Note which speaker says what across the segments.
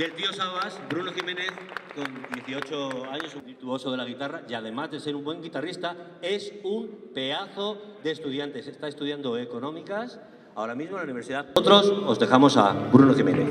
Speaker 1: el tío Sabas, Bruno Jiménez, con 18 años, un virtuoso de la guitarra y además de ser un buen guitarrista, es un pedazo de estudiante. Está estudiando económicas ahora mismo en la universidad. Nosotros os dejamos a Bruno Jiménez.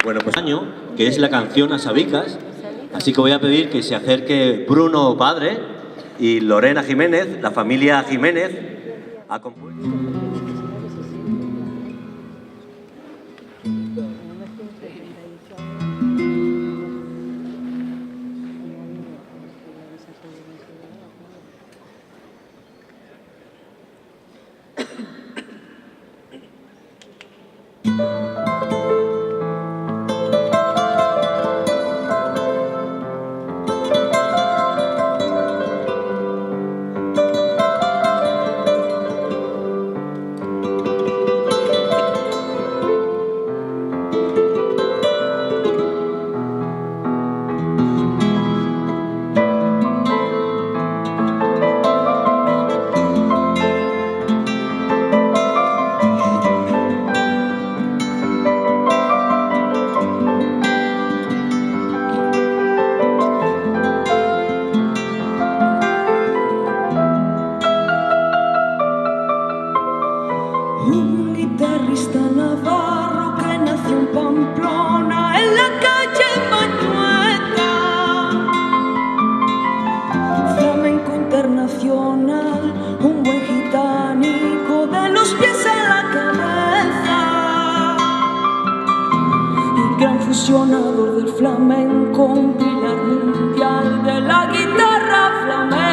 Speaker 1: Bueno, pues año, que es la canción a Sabicas, así que voy a pedir que se acerque Bruno padre y Lorena Jiménez, la familia Jiménez, a componer.
Speaker 2: Un guitarrista navarro que nació en Pamplona, en la calle Mañueta. Flamenco internacional, un buen gitánico de los pies a la cabeza. Y gran fusionador del flamenco, un pilar mundial de la guitarra flamenca.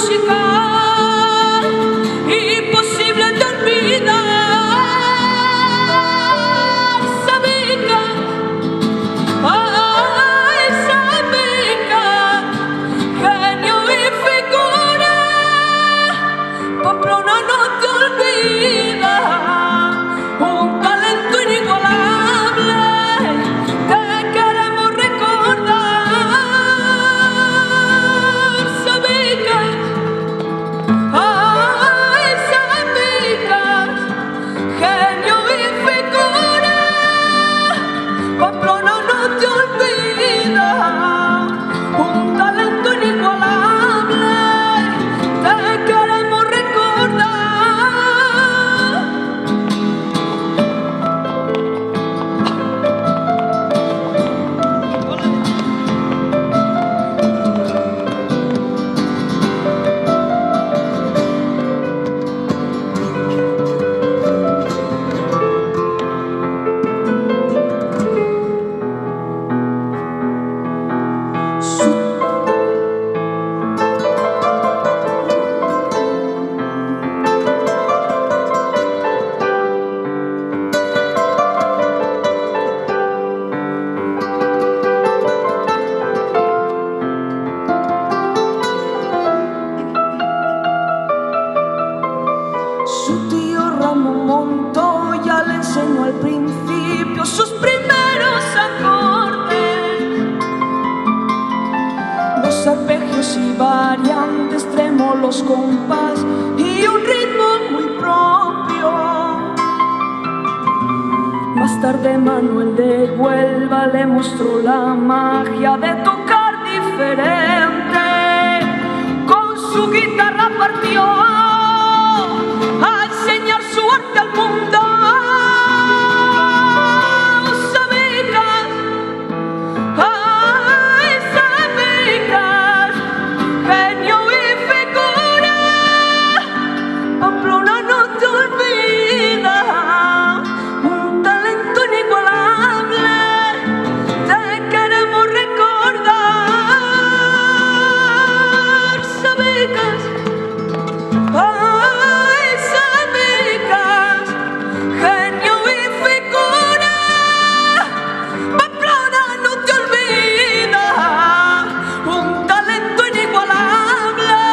Speaker 2: musical, imposible de olvidar. Sabica, ay, Sabica, genio y figura, Pamplona no te olvida. Un talento inigualable, te queremos recordar. Sabica, ay, Sabica, genio y figura, Pamplona no te olvida. Un talento inigualable, te queremos recordar. Su tío Ramón Montoya le enseñó al principio sus primeros acordes, los arpegios y variantes, trémolos, compás y un ritmo muy propio. Más tarde Manuel de Huelva le mostró la magia de tocar diferente. Con su guitarra partió a enseñar su arte al mundo. Sabica, ay, Sabica, genio y figura, Pamplona no te olvida. Un talento inigualable, te queremos recordar. Sabica, ay, Sabica, genio y figura, Pamplona no te olvida. Un talento inigualable,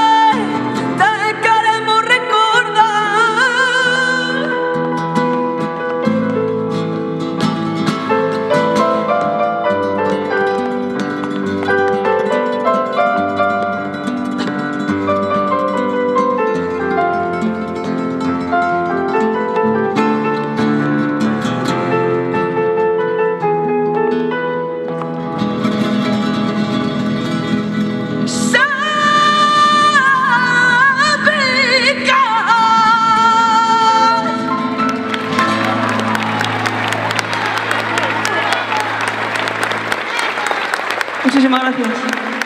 Speaker 2: te queremos recordar. Sabica. Muchísimas gracias.